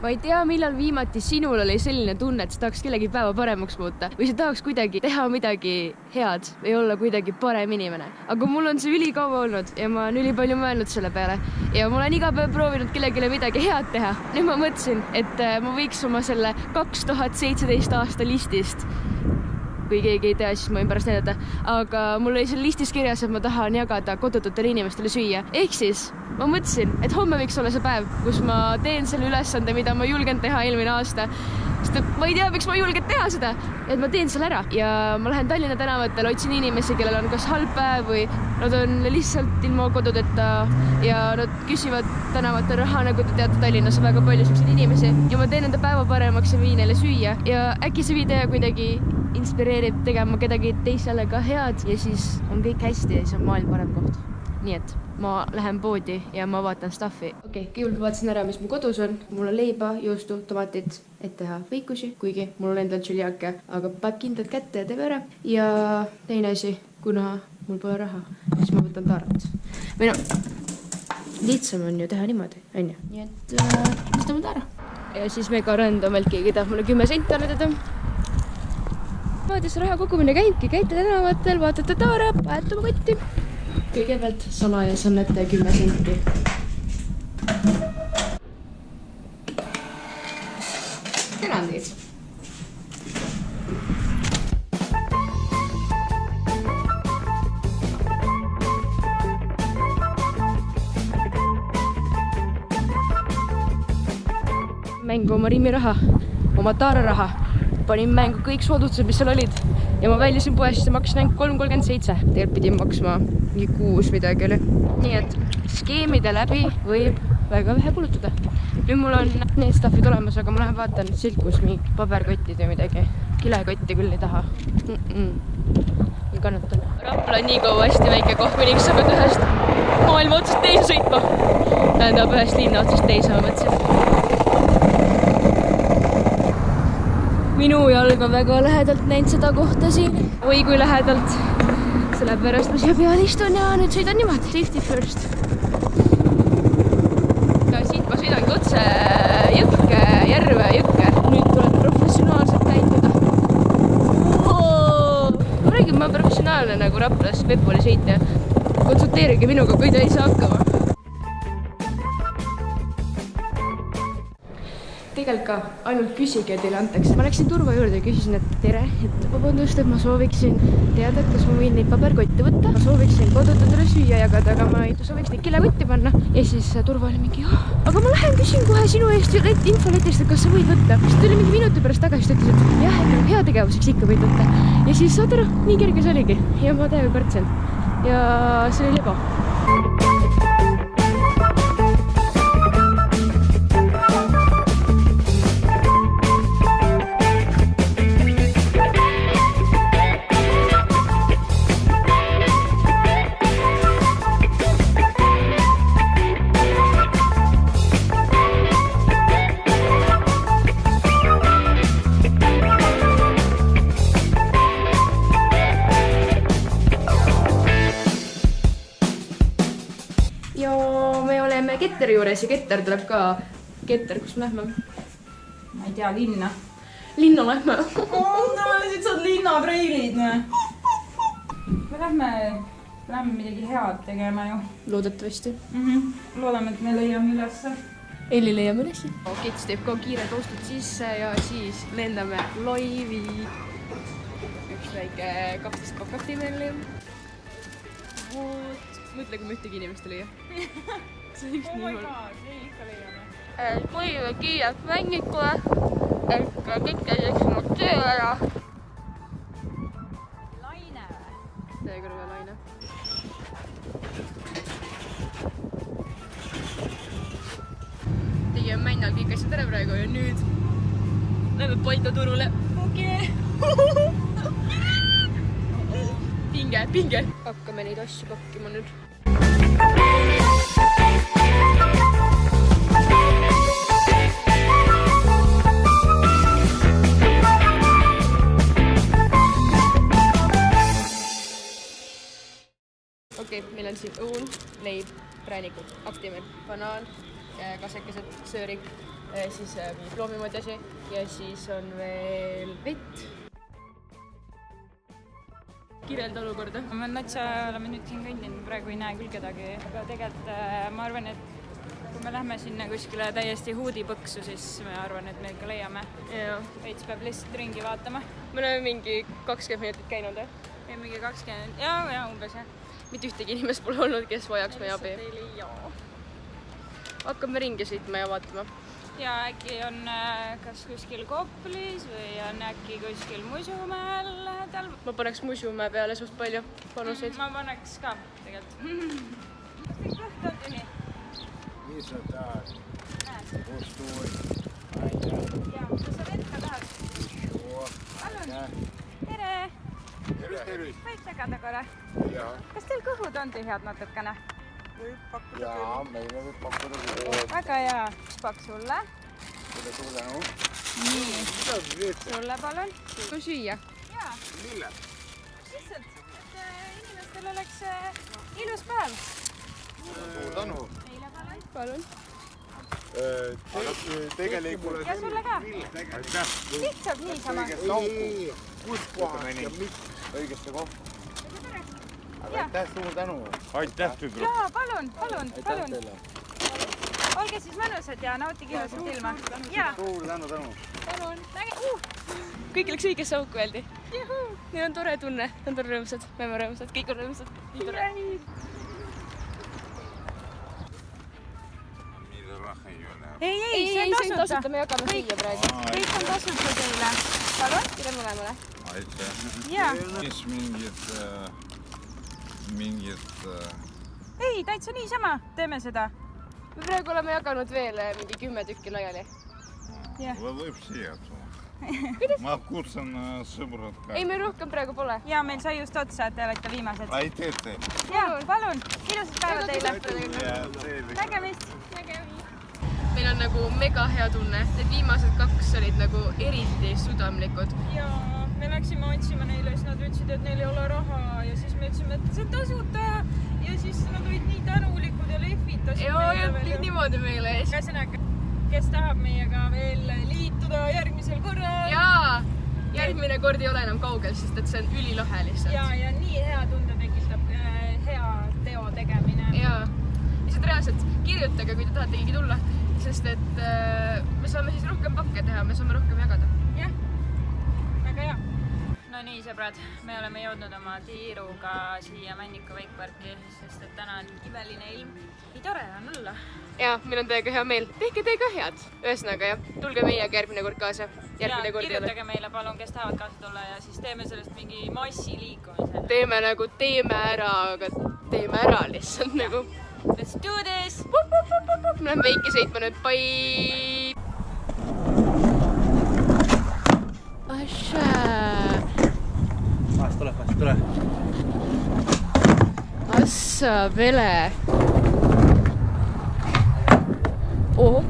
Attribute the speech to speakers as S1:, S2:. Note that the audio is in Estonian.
S1: ma ei tea, millal viimati sinul oli selline tunne, et sa tahaks kellegi päeva paremaks muuta või sa tahaks kuidagi teha midagi head või olla kuidagi parem inimene. Aga mul on see ülikaua olnud ja ma olen ülipalju mõelnud selle peale ja ma olen iga päev proovinud kellelegi midagi head teha. Nüüd ma mõtlesin, et ma võiks oma selle 2017 aasta listist, kui keegi ei tea, siis ma võin pärast näidata, aga mul oli seal listis kirjas, et ma tahan jagada kodututele inimestele süüa. Ehk siis ma mõtlesin, et homme võiks olla see päev, kus ma teen selle ülesande, mida ma julgen teha eelmine aasta. Sest ma ei tea, miks ma julgen teha seda, et ma teen selle ära. Ja ma lähen Tallinna tänavatel, otsin inimesi, kellel on kas halb päev või nad on lihtsalt ilma kodudeta ja nad küsivad tänavatel raha, nagu te teate, Tallinnas on väga palju selliseid inimesi ja ma teen enda päeva paremaks ja viin neile süüa ja äkki see video kuidagi inspireerib tegema kedagi teisele ka head ja siis on kõik hästi ja siis on maailm parem koht. Nii et ma lähen poodi ja ma vaatan staffi. Okei, kõigepealt vaatasin ära, mis mu kodus on. Mul on leiba, juustu, tomatid, et teha võikusi, kuigi mul on endal tšüliake, aga paneb kindlalt kätte ja teeb ära. Ja teine asi, kuna mul pole raha, siis ma võtan taarat. Või lihtsam on ju teha niimoodi, on ju. Nii et võtame taara. Ja siis mega randomalt keegi tahab mulle 10 senti annetada. Maadis raha kogumine käibki, käite tänavatel, vaatate taara, panete oma kotti. Kõigepealt salajas annete 10 senti. Tänan teid. Mängu oma rimmiraha, oma taararaha. Panin mängu kõik soodustused, mis seal olid. Ja ma väljasin poest ja maksin ainult 3,37. Tegelikult pidin maksma mingi 6 midagi oli. Nii et skeemide läbi võib väga vähe kulutada. Nüüd mul on need staffid olemas, aga ma lähen vaatan silkus mingi paberkottid või midagi. Kilekotti küll ei taha. Ei kannatan. Rapla on nii kaua hästi väike koht, kuniks sa pead ühest maailma otsast teise sõitma. Tähendab ühest linna otsast teise, ma mõtlesin. Minu jalg on väga lähedalt näinud seda kohta siin. Oi kui lähedalt. Sellepärast ma siia peal istun ja nüüd sõidan niimoodi. Safety first. Ja siit ma sõidangi otse jõkke, järve jõkke. Nüüd tuleb professionaalselt käituda. Ma räägin, ma olen professionaalne nagu Raplas Pepoli sõitja. Konsulteerige minuga, kui te ei saa hakkama. Tegelikult ka ainult küsige ja teile antakse. Ma läksin turva juurde ja küsisin, et tere, et vabandust, et ma sooviksin teada, et kas ma võin neid paberkotte võtta. Ma sooviksin kodututele süüa jagada, aga ma ei sooviks neid kilekotti panna. Ja siis turva oli mingi, aga ma lähen küsin kohe sinu eest infoletist, et kas sa võid võtta. Siis tuli mingi minuti pärast tagasi, ütles, et jah, et heategevuseks ikka võid võtta. Ja siis saad aru, nii kerge see oligi. Ja ma täiega kartsen. Ja see oli lebo. Ketteri juures ja Ketter tuleb ka. Ketter, kus me lähme?
S2: Ma ei tea, linna.
S1: Linna lähme.
S2: Siit saad linnapreilid. Me lähme midagi head tegema ju.
S1: Loodetavasti.
S2: Loodame, et me leiame ülesse.
S1: Eli leiame ülesse. Kits teeb ka kiired ostud sisse ja siis lendame laivi. Üks väike 12 pakati veel. Mõtle, kui ma ühtegi inimest ei leia. See on üks nii hull.
S2: Ei ikka leiame.
S1: Tulime kiirelt mängikule, et kõik teeks oma töö ära.
S2: Laine või?
S1: Täiega rõve laine. Tegime männal kõik asjad ära praegu ja nüüd lähme Paito turule. Okei. Pinge. Hakkame neid asju pakkima nüüd. Okei, meil on siin õun, leib, präänikud, aktimel, banaan, kasekesed, söörik, siis mingit loomimoodi asi ja siis on veel vett. Kirjelda olukorda.
S2: Me natsa oleme nüüd siin kõndinud, praegu ei näe küll kedagi, aga tegelikult ma arvan, et kui me lähme sinna kuskile täiesti huudipõksu, siis me arvan, et me ikka leiame. Veits peab lihtsalt ringi vaatama.
S1: Me oleme mingi 20 minutit käinud,
S2: Ja mingi 20, ja umbes jah.
S1: Mitte ühtegi inimest pole olnud, kes vajaks meie abi. Hakkame ringi sõitma ja vaatama.
S2: Ja äkki on kas kuskil Koplis või on äkki kuskil Musumäel lähedal.
S1: Ma paneks Musumäe peale suht palju panuseid.
S2: Ma paneks ka tegelikult. Kas teil kõht on tühi?
S3: Mis sa tahad? Kus tuud?
S2: Jaa, kas sa vett ka tahad? Palun. Tere!
S3: Tere!
S2: Võid segada korra?
S3: Jaa.
S2: Kas teil kõhud on tühjad natukene?
S3: Jaa, meile võib pakkuda küll.
S2: Väga hea. Üks pakk sulle.
S3: Suur tänu.
S2: Nii. Sulle palun.
S1: Kui süüa?
S2: Jaa.
S3: Mille?
S2: Lihtsalt, et inimestel oleks ilus päev.
S3: Suur tänu.
S2: Meile palun.
S1: Palun.
S3: Tegelikult...
S2: Ja sulle ka.
S3: Aitäh.
S2: Lihtsalt niisama.
S3: Kus kohas ja miks? Õigesse kohta. Aga aitäh, suur tänu. Aitäh, tüdruk.
S2: Jaa, palun.
S3: Aitäh teile.
S2: Olge siis mõnusad ja nautige ilusat ilma. Jaa.
S3: Suur tänu.
S2: Palun.
S1: Kõik läks õigesse auku öeldi. Neil on tore tunne. Nad on rõõmsad. Me oleme rõõmsad. Kõik on rõõmsad. Nii tore.
S2: Ei, see on tasuta.
S1: Me jagame süüa praegu.
S2: Kõik on tasuta teile. Palun.
S1: Tere mõlemale.
S4: Aitäh.
S2: Jaa.
S4: Mis mingit...
S2: Ei, täitsa niisama. Teeme seda.
S1: Me praegu oleme jaganud veel mingi 10 tükki laiali.
S4: Võib siia tuua. Ma kutsun sõbrad ka.
S1: Ei, meil rohkem praegu pole.
S2: Jaa, meil sai just otsa, et te olete viimased.
S4: Aitäh teile.
S2: Jaa, palun. Ilusat päeva teile. Nägemist.
S1: Meil on nagu mega hea tunne. Need viimased 2 olid nagu eriti südamlikud.
S2: Jaa, me läksime otsima neile, siis nad ütlesid, et neil ei ole raha ja siis me ütlesime, et see on tasuta ja siis nad olid nii tänulikud ja lehvitasid
S1: Jah, niimoodi meile.
S2: Käsõnaga, kes tahab meiega veel liituda järgmisel korral.
S1: Jaa, järgmine kord ei ole enam kaugel, sest et see on ülilahe lihtsalt.
S2: Ja nii hea tunde tekitab hea teo tegemine.
S1: Jaa, lihtsalt reaalselt kirjutage, kui te tahate keegi tulla, sest et me saame siis rohkem pakke teha, me saame rohkem jagada.
S2: Jah, väga hea. No nii, sõbrad, me oleme jõudnud oma tiiruga siia Männika Wakeparki, sest et täna on imeline ilm. Nii tore on olla.
S1: Jaa, meil on teiega hea meel. Tehke teiega head. Ühesõnaga jah, tulge meiega järgmine kord kaasa. Järgmine kord ei ole.
S2: Kirjutage meile palun, kes tahavad kaasa tulla ja siis teeme sellest mingi massiliikumise.
S1: Teeme nagu teeme ära, aga teeme ära lihtsalt nagu.
S2: Let's do this!
S1: Me läheme veiki sõitma nüüd. Bye! Asja!
S3: Tule.
S1: Assa vele! Oho!